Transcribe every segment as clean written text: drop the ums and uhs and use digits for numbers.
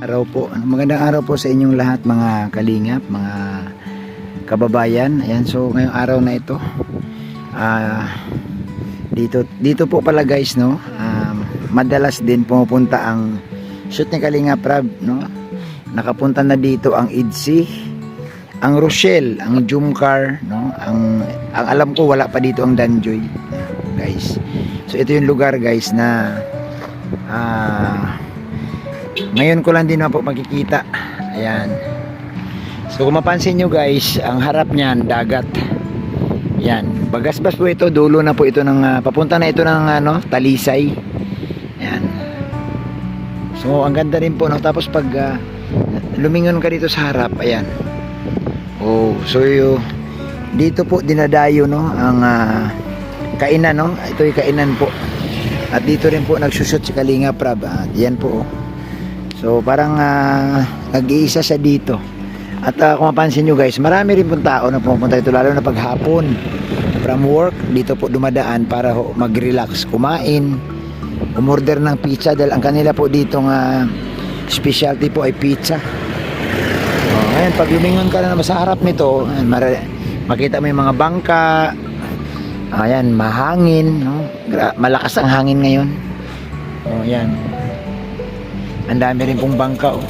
Araw po. Magandang araw po sa inyong lahat mga kalingap, mga kababayan. Ayan, so ngayong araw na ito, dito po pala guys, no, madalas din pumupunta ang shoot ni Kalingap Rab, no. Nakapunta na dito ang IDC, ang Rochelle, ang Jumcar, no. Ang alam ko wala pa dito ang Danjoy, guys. So ito yung lugar guys na ngayon ko lang din na po makikita. Ayan. So kung mapansin nyo guys, ang harap niyan dagat. Yan, Bagasbas po ito, dulo na po ito ng papunta na ito ng Talisay. Yan. So ang ganda rin po, no? Tapos pag lumingon ka dito sa harap, ayan. Oh, so dito po dinadayo, no, ang kainan, no? Ito yung kainan po. At dito rin po nagsushoot si Kalingap Rab. Yan po. So parang nag-iisa siya dito. At kung mapansin nyo guys, marami rin pong tao na pumunta dito, lalo na paghapon from work. Dito po dumadaan para mag-relax, kumain, umorder ng pizza, dahil ang kanila po ditong specialty po ay pizza. Ngayon pag lumingon ka na sa harap nito, makita mo yung mga bangka. Ayan, mahangin, no? Malakas ang hangin ngayon. Oh, yan. Ang dami rin pong bangka, oh.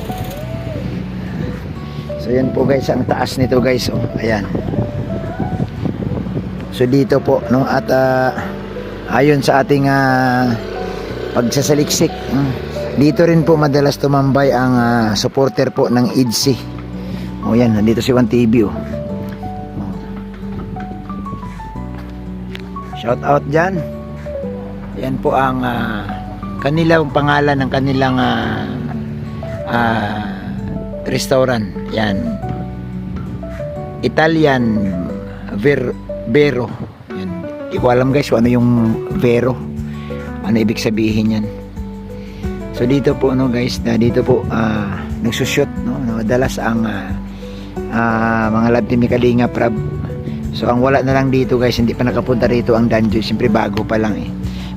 So yan po guys, ang taas nito guys, oh. Ayan. So dito po, no, at ayon sa ating pagsasaliksik, dito rin po madalas tumambay ang supporter po ng IDC. Oh yan, nandito si Juan TV, oh. Shout out dyan. Yan po ang kanilang pangalan ng kanilang restaurant. Yan, Italian Vero. Yan. Di ko alam guys kung ano yung Vero, ano ibig sabihin yan. So dito po, no guys, dito po nagsushoot, no, madalas ang mga love team ni Kalingap Rab. So ang wala na lang dito guys, hindi pa nakapunta rito ang Danjoy, siyempre bago pa lang eh.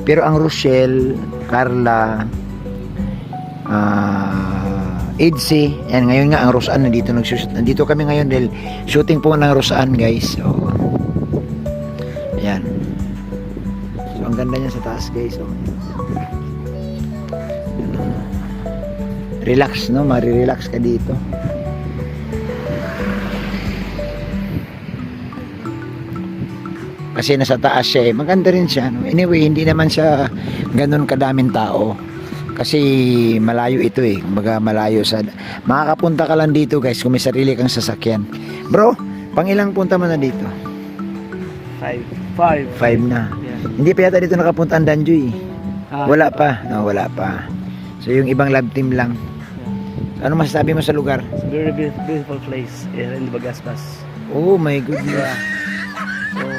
Pero ang Rochelle, Carla, IDC, yan, ngayon nga ang Rosaan nandito nagsushoot. Nandito kami ngayon dahil shooting po ng Rosaan guys. So ayan. So ang ganda niya sa taas guys, oh. Relax, no, mari-relax ka dito. Kasi nasa taas siya eh. Maganda rin siya, no? Anyway, hindi naman siya ganun kadaming tao. Kasi malayo ito eh. Kumbaga malayo sa... Makakapunta ka lang dito guys kung may sarili kang sasakyan. Bro, pang ilang punta mo na dito? 5 na. Yeah. Hindi pa yata dito nakapunta ang Danjoy. Wala pa. No, wala pa. So yung ibang lab team lang. Ano masasabi mo sa lugar? It's a very beautiful place here in Bagasbas. Oh my goodness. Yeah. So,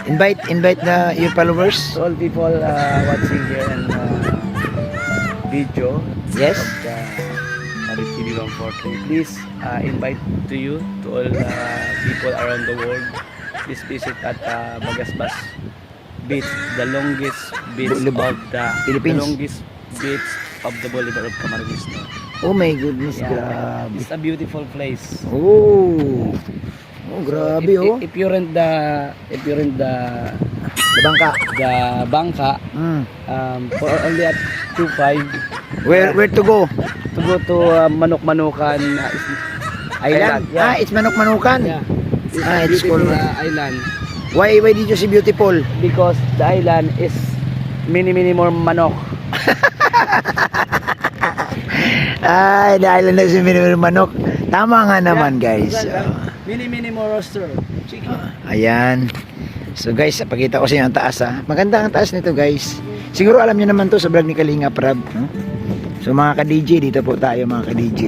Invite your followers. to all people watching here and video Yes. of the Arif TV 143, please invite to you, to all people around the world. Please visit at Bagasbas Beach, the longest beach Boulevard. of the Philippines. longest beach of the Boulevard of Camarines Norte. Oh my goodness, Yeah, grabe. it's a beautiful place. Oh. Oh, grabe oh. If you rent the Bangka. bangka for only at 2.5 Where to go? to go to Manok-Manukan Island? Yeah. It's Manok-Manukan. Yeah. It's beautiful called island Why did you say beautiful? because the island is many more manok. Ay, the island na si Minimum Manok. Tama nga naman guys. Many more roaster chicken. Ayan. So guys, pakita ko sa inyo ang taas ha. Maganda ang taas nito guys. Siguro alam niyo naman to sa vlog ni Kalingap Rab, no? So mga ka-DJ, dito po tayo mga ka-DJ.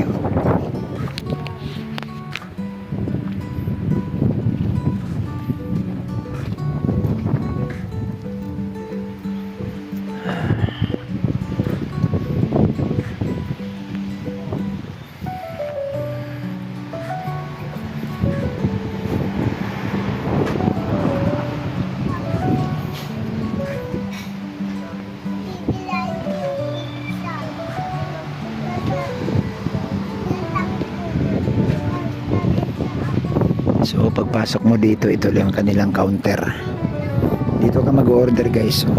So pagpasok mo dito, ito lang yung kanilang counter. Dito ka mag-order guys. So,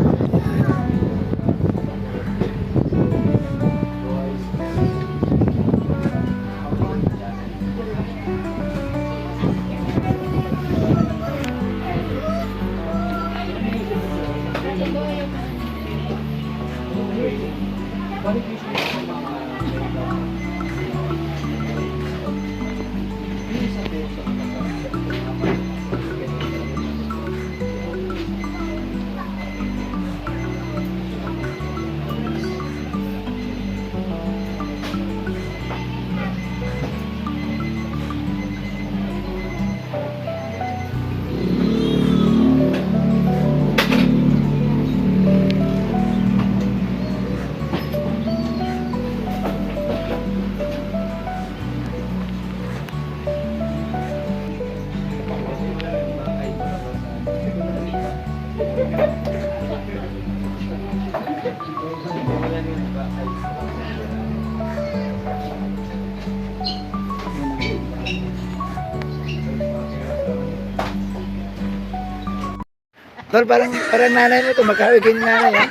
Tol, parang nanay mo ito, magkawig kayo ni nanay. Eh.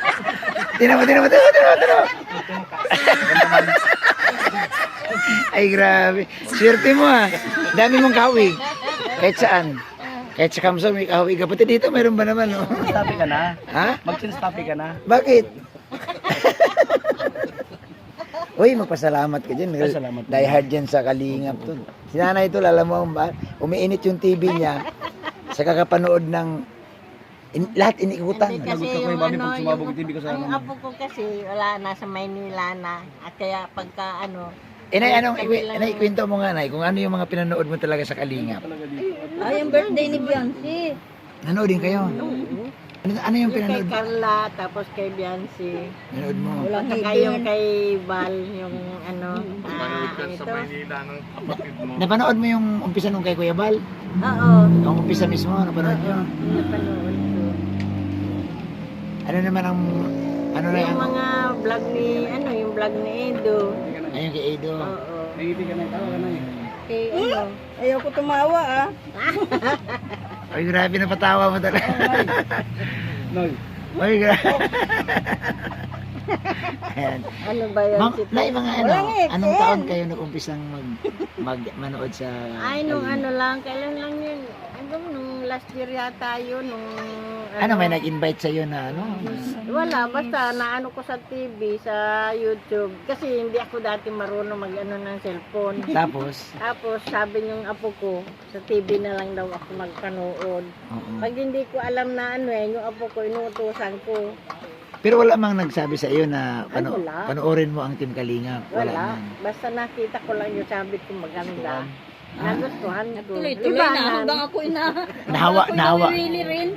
Tinan mo. Ay, grabe. Swerte mo ah. Dami mong kawig. Kahit saan. Kahit sa Kamsong may kawig. Pati dito, mayroon ba naman? Oh? Mag-chinstapi ka na? Ha? Mag-chinstapi ka na? Bakit? Uy, magpasalamat ka dyan. Pasalamat. Die hard dyan sa Kalingap. Tol. Si nanay ito, alam mo, umiinit yung TV niya sa kakapanood ng lahat inikutan. Hindi kasi Nagustuhan ko yung yung mami ano, pag sumabog yung TV ko sa ang ano. apo ko kasi wala, nasa Maynila na. At kaya pagka ano, Nay, kami lang- ikwento mo nga, Nay, kung ano yung mga pinanood mo talaga sa Kalingap. Ay, yung birthday ni Beyonce. Nanood din kayo? Ano yung yung kay pinanood? Carla, tapos kay Beyonce. Nanood mo? Walang Saka higil. yung kay Val, yung ano, ito. Napanood mo yung umpisa nung kay Kuya Bal? Oo, Yung umpisa mismo, napanood nyo? napanood ko. Ano naman ang, ano na Yung yung, mga vlog ni, yung vlog ni Edo. ayun kay Edo. Oo. Nangiti ka na, tawa ka na eh. Kay ano, Ayoko tumawa ah. Ay, grabe na patawa mo talaga. Noy. Ay, grabe. Ayan. ano ba yun? Ma'am, si Nay, mga ano, Walang ikin. anong taon kayo nag-umpisang manood sa Ay, nung Kalingap? ano lang, kailan lang yun? Ano, nung last year yata yun, nung Ano, may nag-invite sa'yo na ano? Wala, basta naano ko sa TV, sa YouTube. Kasi hindi ako dati marunong mag-ano ng cellphone. Tapos, Tapos sabi ng apo ko, sa TV na lang daw ako magpanood. oo. Pag hindi ko alam na ano yung apo ko, inuutosan ko. Pero wala mang nagsabi sa iyo na Ay, wala. panoorin mo ang Team Kalingap. Wala. man. Basta nakita ko lang yung sabi ko maganda. Nagustuhan ko. Tuloy-tuloy Iba na hanggang ako Nahawa. Really rin.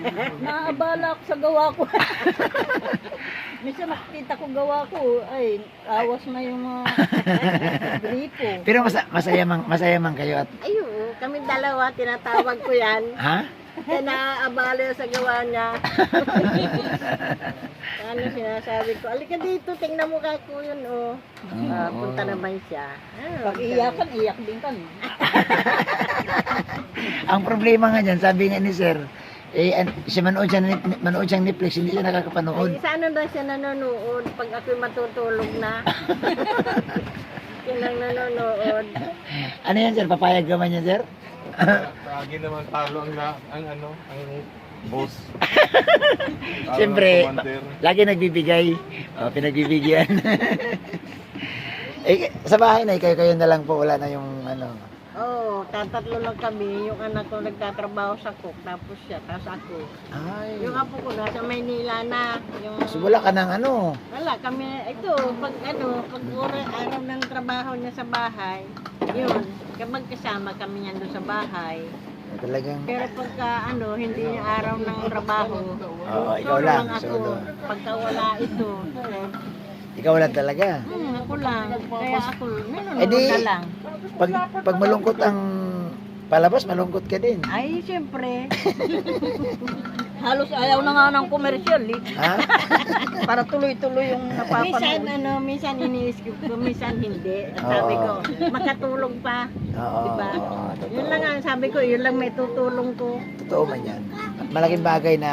Naabala ako sa gawa ko. Minsan nakikita ko gawa ko, ay, awas na yung mga gripo. Pero masaya man kayo at Ayun, kami dalawa, tinatawag ko yan. ha? Kaya naaabala sa gawa niya. Ano sinasabi ko, alika dito, tingnan mo ka ko yun, oh. Punta naman siya. Pag iyakan, iyak din kami. Ang problema nga niyan, sabi nga ni Sir, siya manood siyang Netflix, hindi siya nakakapanood. Ay, sa ano daw siya nanonood pag ako'y matutulog na. Yan ang nanonood. Ano yan, Sir? Papayag ka man yan, Sir? Lagi naman talo ang boss. Siyempre, Commander. lagi nagbibigay. Pinagbibigyan. Sa bahay na, kayo na lang po, wala na yung ano. Oo, tatatlo lang kami. Yung anak ko nagtatrabaho sa cook, tapos siya, tapos ako. Ay, Yung apo ko nasa Maynila na. Yung, so wala ka ng ano. wala kami, ito, pag araw ng trabaho niya sa bahay, yun, kapag kasama kami niyan doon sa bahay. Talagang, Pero pagka hindi niya araw ng trabaho, oo, ikaw lang, ako. solo. Pagka wala ito, Ikaw lang talaga. ako lang. Kaya ako, Eh di, nanonood na lang. Pag malungkot ang palabas, malungkot ka din. Ay, siyempre. Halos ayaw na nga ng komersyal eh. Ha? Para tuloy-tuloy yung Minsan, napapanood. minsan iniisip ko, minsan hindi. Sabi ko, makatulong pa. Oo. Diba? Oo, totoo. Yun lang ang sabi ko, yun lang may tutulong ko. Totoo man yan. At malaking bagay na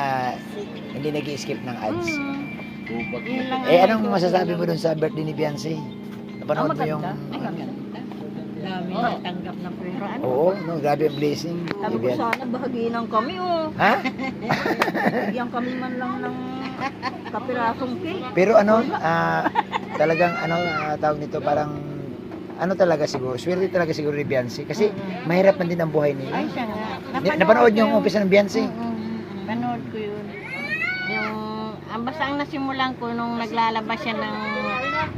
hindi nag-skip ng ads. Yun lang Eh, ang anong may masasabi mo tutulong. dun sa birthday ni Beyonce? Napanood mo yung... Dami natanggap na pero ano. Oo, no, grabe ang blessing. Sabi ko sana bahaginan kami oh. Ha? Bigyan kami man lang ng kapirasong cake. Pero ano, talagang tawag nito, parang ano talaga siguro, swerte talaga siguro ni Beyonce kasi mahirap man din ang buhay nila. Ay, siya nga. Napanood niyo yung umpisa ng Beyonce? Panood ko yun. Yung, basta ang nasimulan ko nung naglalabas siya ng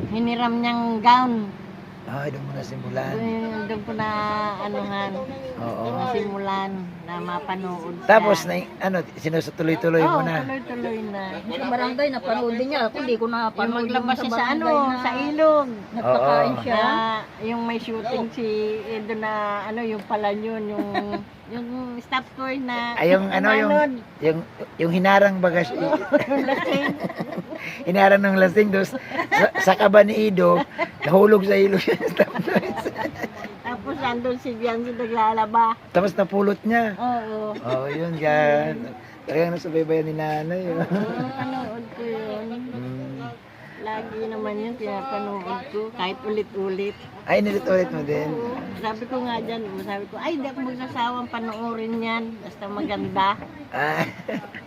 hiniram niyang gown. Ay, doon mo nasimulan. Doon ko na anuhan, Oo. nasimulan na mapanood siya. Tapos, sinusutuloy-tuloy mo Oo, na. tuloy-tuloy na. Sa barangay napanood din niya. Ako hindi ko Yung napanood maglabas siya sa barangay na sa ilog. nagpakain siya. Yung may shooting si Edo na yung pala yun, yung staff ko na Ay, yung yung hinarang bagas, lasing. hinarang ng lasing dos sa kaba ni Ido, nahulog sa ilog siya. Tapos andun si Bianci naglalaba. Tapos napulot niya. Oo. Oh, yun gan. Talagang nasubaybayan ni nanay. Oh. Panood ko yun. Mm. Lagi naman yun, pinapanood ko, kahit ulit-ulit. Ay, nilit-ulit mo din. Oo. Sabi ko nga dyan, sabi ko, ay, di ako magsasawang panoorin yan. Basta maganda. Ah.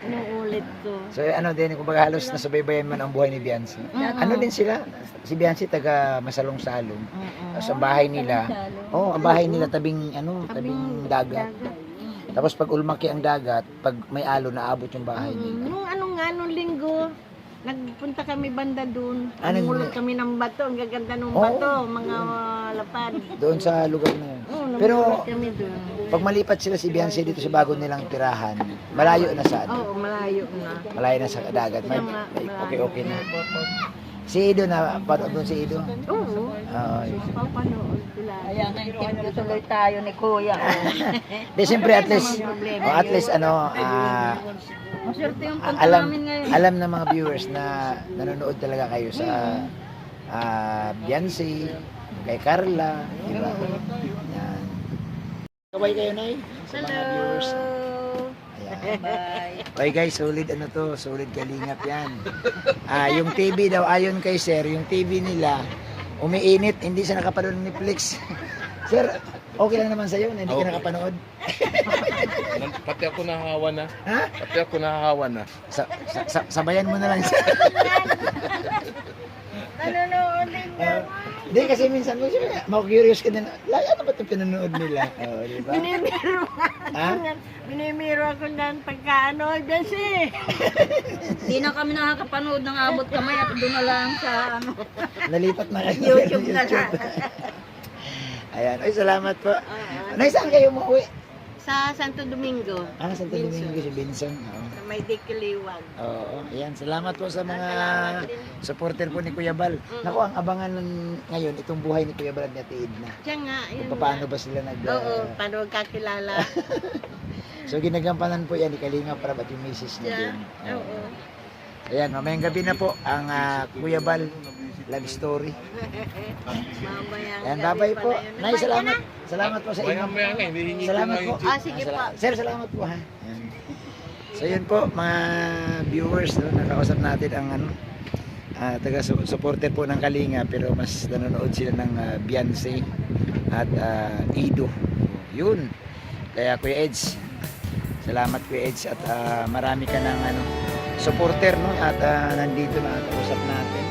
Inuulit ko. So ano din, kumbaga halos nasubaybayan man ang buhay ni Beyonce. Ano din sila? Si Beyonce taga Masalong-Salong. Tapos ang bahay nila, ang bahay nila tabing dagat. Tapos pag ulmaki ang dagat, pag may alon naabot yung bahay nila. Nung linggo, nagpunta kami banda doon. Anong- Namulot kami ng bato. Ang gaganda ng Oo. bato, mga lapad. Doon sa lugar na yun. Oo, Pero namulot kami doon. pag malipat sila si Beyonce dito sa bago nilang tirahan, malayo na sa Oo, malayo na. malayo na sa dagat. May, okay na. Si Ido na, patag doon si Ido. Oo, papanood ko lang. Ayan, naintindihan tuloy tayo ni Kuya. Di siyempre at least, Maswerte yung punta alam namin ngayon. alam ng mga viewers na nanonood talaga kayo sa Beyonce, kay Carla, di ba? Yan. Kaway kayo, Nay? Sa mga viewers. Ayan. Bye. Okay guys, solid kalingap yan. Yung TV daw, ayon kay Sir, yung TV nila, umiinit, hindi siya nakapanood ng Netflix. Sir, okay lang naman sa'yo na hindi ka nakapanood? Pati ako nahahawa na. Ha? Pati ako nahahawa na. Sabayan mo na lang siya. Nanonood din na. Hindi kasi minsan curious ka din. Ano ba itong pinanood nila? Oh, di ba? Binimiro Ha? Binimiro ako ng pagkaano. Kasi, Hindi na kami nakakapanood ng abot kamay at doon na lang sa Nalipat na kayo. YouTube na lang. Ayan. Ay, salamat po. Nay, saan kayo umuwi? sa Santo Domingo, Santo Domingo si Vincent. Oo. sa may Dikiliwan. Oo, ayan. Salamat po sa mga supporter po ni Kuya Bal. Naku, ang abangan ngayon, itong buhay ni Kuya Bal at ni Ate Edna. Siya nga, yun Kung paano ba sila Oo, paano kakilala. So, ginagampanan po yan ni Kalinga para at yung misis niya Siya, din. oo. Ayan, mamayang gabi na po ang Kuya Bal love story. Mamayang Ayan, gabi bye-bye po. pala yun. Nay, salamat. Salamat po sa inyo. Maya nga, hindi hingi ko Salamat na po. yung Sige po. Sir, salamat po ha. Ayan. So yun po mga viewers, no, nakausap natin ang taga-supporter po ng Kalinga pero mas nanonood sila ng Beyonce at Ido. Yun. Kaya Kuya Edge, salamat Kuya Edge at marami ka ng supporter no at nandito na kausap natin.